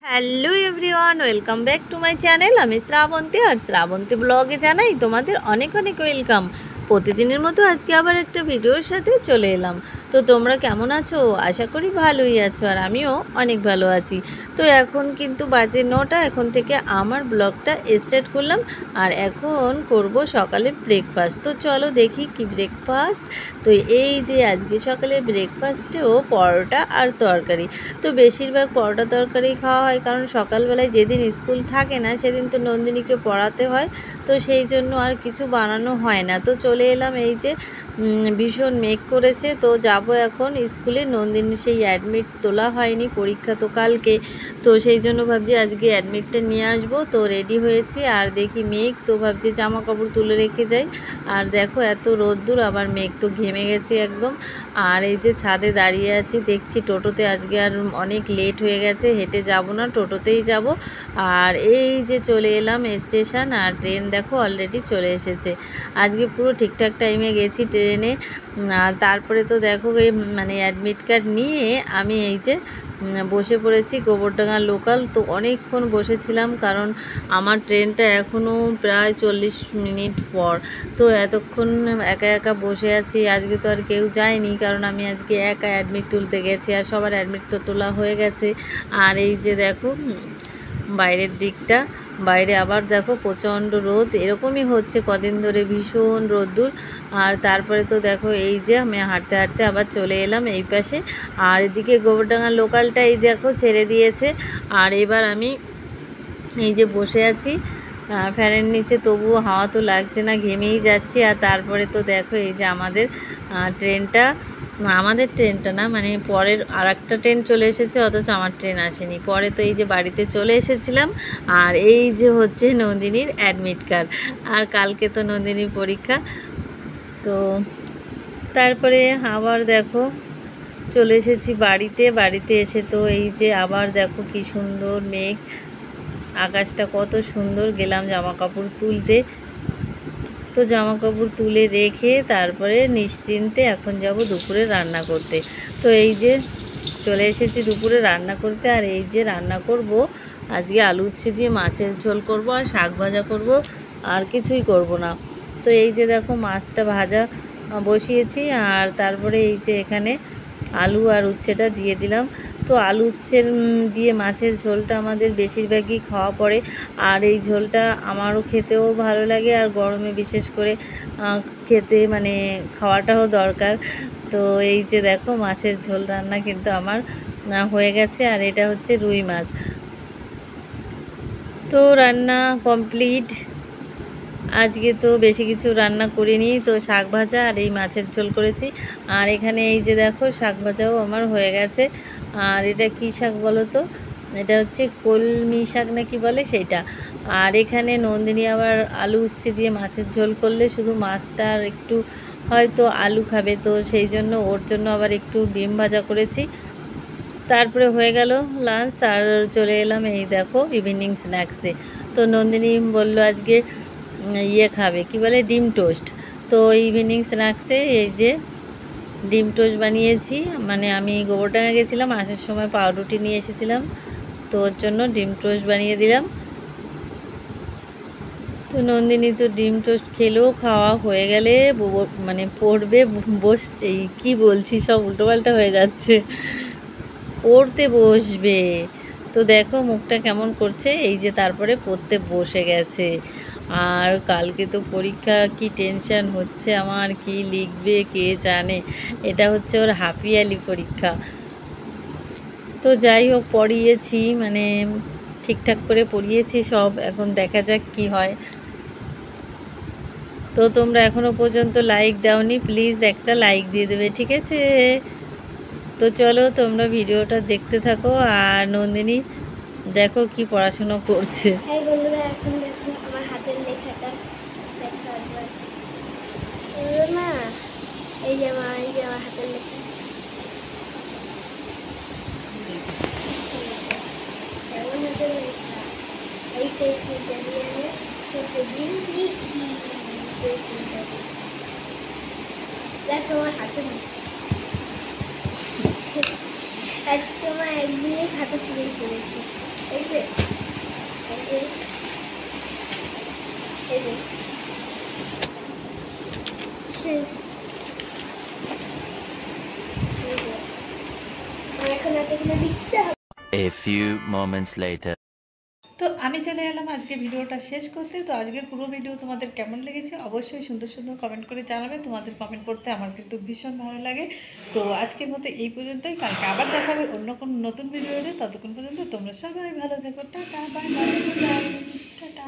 Hello everyone, welcome back to my channel. আমি শ্রাবন্তী, আর শ্রাবন্তী ব্লগে জানাই তোমাদের অনেক অনেক ওয়েলকাম। প্রতিদিনের মতো আজকে আবার একটা ভিডিওর সাথে চলে এলাম। তো তোমরা কেমন আছো? আশা করি ভালোই আছো, আর আমিও অনেক ভালো আছি। তো এখন কিন্তু বাজে 9টা, এখন থেকে আমার ব্লগটা স্টার্ট করলাম। আর এখন করব সকালের ব্রেকফাস্ট। তো চলো দেখি কি ব্রেকফাস্ট। তো এই যে আজকে সকালে ব্রেকফাস্টেও পরোটা আর তরকারি। তো বেশিরভাগ পরোটা তরকারি খাওয়া হয়, কারণ সকালবেলায় যেদিন স্কুল থাকে না সেদিন তো নন্দিনীকে পড়াতে হয়। তো সেই জন্য আর কিছু বানানো হয় না। তো চলে এলাম, এই যে ভীষণ মেঘ করেছে, তো যাব এখন স্কুলে। নন্দিনী সেই অ্যাডমিট তোলা হয়নি, পরীক্ষা তো কালকে। তো সেই জন্য ভাবছি আজকে অ্যাডমিটটা নিয়ে আসবো। তো রেডি হয়েছি, আর দেখি মেঘ, তো ভাবছি জামা কাপড় তুলে রেখে যাই। আর দেখো এত রোদ্দুর, আবার মেঘ তো ঘেমে গেছে একদম। আর এই যে ছাদে দাঁড়িয়ে আছি, দেখছি টোটোতে আজকে আর অনেক লেট হয়ে গেছে, হেঁটে যাব না, টোটোতেই যাব। আর এই যে চলে এলাম স্টেশন, আর ট্রেন দেখো অলরেডি চলে এসেছে। আজকে পুরো ঠিকঠাক টাইমে গেছি ট্রেনে। আর তারপরে তো দেখো এই মানে অ্যাডমিট কার্ড নিয়ে আমি এই যে বসে পড়েছি গোবরডাঙ্গা লোকাল। তো অনেকক্ষণ বসেছিলাম, কারণ আমার ট্রেনটা এখনও প্রায় 40 মিনিট পর। তো এতক্ষণ একা একা বসে আছি। আজকে তো আর কেউ যায়নি, কারণ আমি আজকে একা অ্যাডমিট তুলতে গেছি, আর সবার অ্যাডমিট তো তোলা হয়ে গেছে। আর এই যে দেখো বাইরের দিকটা, বাইরে আবার দেখো প্রচণ্ড রোদ, এরকমই হচ্ছে কদিন ধরে, ভীষণ রোদ্দুর। আর তারপরে তো দেখো এই যে আমি হাঁটতে হাঁটতে আবার চলে এলাম এই পাশে। আর এদিকে গোবরডাঙ্গা লোকালটা এই দেখো ছেড়ে দিয়েছে। আর এবার আমি এই যে বসে আছি ফ্যানের নিচে, তবুও হাওয়া তো লাগছে না, ঘেমেই যাচ্ছি। আর তারপরে তো দেখো এই যে ট্রেনটা আমাদের ট্রেনটা না, মানে পরের আর একটা ট্রেন চলে এসেছে, অথচ আমার ট্রেন আসেনি। পরে তো এই যে বাড়িতে চলে এসেছিলাম। আর এই যে হচ্ছে নন্দিনীর অ্যাডমিট কার্ড, আর কালকে তো নন্দিনীর পরীক্ষা। তো তারপরে আবার দেখো চলে এসেছি বাড়িতে। বাড়িতে এসে তো এই যে আবার দেখো কি সুন্দর মেঘ, আকাশটা কত সুন্দর। গেলাম জামা কাপড় তুলতে। তো জামা কাপড় তুলে রেখে তারপরে নিশ্চিন্তে এখন যাব দুপুরে রান্না করতে। তো এই যে চলে এসেছি দুপুরে রান্না করতে। আর এই যে রান্না করব আজকে আলু উচ্ছে দিয়ে মাছের ঝোল করব, আর শাক ভাজা করব, আর কিছুই করব না। তো এই যে দেখো মাছটা ভাজা বসিয়েছি, আর তারপরে এই যে এখানে আলু আর উচ্ছেটা দিয়ে দিলাম। তো আলু উচ্ছের দিয়ে মাছের ঝোলটা আমাদের বেশিরভাগই খাওয়া পড়ে। আর এই ঝোলটা আমারও খেতেও ভালো লাগে, আর গরমে বিশেষ করে খেতে মানে খাওয়াটাও দরকার। তো এই যে দেখো মাছের ঝোল রান্না কিন্তু আমার হয়ে গেছে। আর এটা হচ্ছে রুই মাছ। তো রান্না কমপ্লিট। আজকে তো বেশি কিছু রান্না করিনি, তো শাক ভাজা আর এই মাছের ঝোল করেছি। আর এখানে এই যে দেখো শাক ভাজাও আমার হয়ে গেছে। আর এটা কি শাক বলো তো? এটা হচ্ছে কলমি শাক না কি বলে সেইটা। আর এখানে নন্দিনী আবার আলু উচ্ছে দিয়ে মাছের ঝোল করলে শুধু মাছটা আর একটু হয়তো আলু খাবে, তো সেই জন্য ওর জন্য আবার একটু ডিম ভাজা করেছি। তারপরে হয়ে গেল লাঞ্চ, আর চলে এলাম এই দেখো ইভিনিং স্ন্যাক্সে। তো নন্দিনী বলল আজকে ইয়ে খাবে, কি বলে, ডিম টোস্ট। তো ইভিনিং স্ন্যাক্সে এই যে ডিম টোস্ট বানিয়েছি। মানে আমি গোবরডাঙ্গা গেছিলাম, আসার সময় পাউরুটি নিয়ে এসেছিলাম, তো ওর জন্য ডিম টোস্ট বানিয়ে দিলাম। তো নন্দিনী তো ডিম টোস্ট খেলেও, খাওয়া হয়ে গেলে মানে পড়বে, এই কী বলছি, সব উল্টোপাল্টা হয়ে যাচ্ছে, পড়তে বসবে। তো দেখো মুখটা কেমন করছে, এই যে তারপরে পড়তে বসে গেছে। আর কালকে তো পরীক্ষা, কি টেনশান হচ্ছে আমার, কি লিখবে কে জানে। এটা হচ্ছে ওর হাফ ইয়ারলি পরীক্ষা। তো যাই হোক পড়িয়েছি, মানে ঠিকঠাক করে পড়িয়েছি সব, এখন দেখা যাক কি হয়। তো তোমরা এখনও পর্যন্ত লাইক দাওনি, প্লিজ একটা লাইক দিয়ে দেবে, ঠিক আছে? তো চলো তোমরা ভিডিওটা দেখতে থাকো। আর নন্দিনী দেখো কি পড়াশুনো করছে। হ্যাঁ বন্ধুরা, এখন দেখো আমার হাতের লেখাটা দেখো একবার। না, এই যে আমার হাতের লেখা, কেমন হাতের লেখা। এই পেন্সিলটা দিয়ে আমি প্রতিদিন লিখি। পেন্সিলটা দিয়ে দেখো আমার হাতে আজকে আমার একদিনে খাতা ফিরে ফেলেছি। এই যে এই যে এই যে শেষ। এই যে আমার এখন এতগুলো লিখতে হবে। A few moments later. তো আমি চলে এলাম আজকে ভিডিওটা শেষ করতে। তো আজকের পুরো ভিডিও তোমাদের কেমন লেগেছে অবশ্যই সুন্দর সুন্দর কমেন্ট করে জানাবে। তোমাদের কমেন্ট করতে আমার কিন্তু ভীষণ ভালো লাগে। তো আজকের মতো এই পর্যন্তই, কালকে আবার দেখা হবে অন্য কোনো নতুন ভিডিওতে। ততক্ষণ পর্যন্ত তোমরা সবাই ভালো থেকো। Tata, bye bye, tata.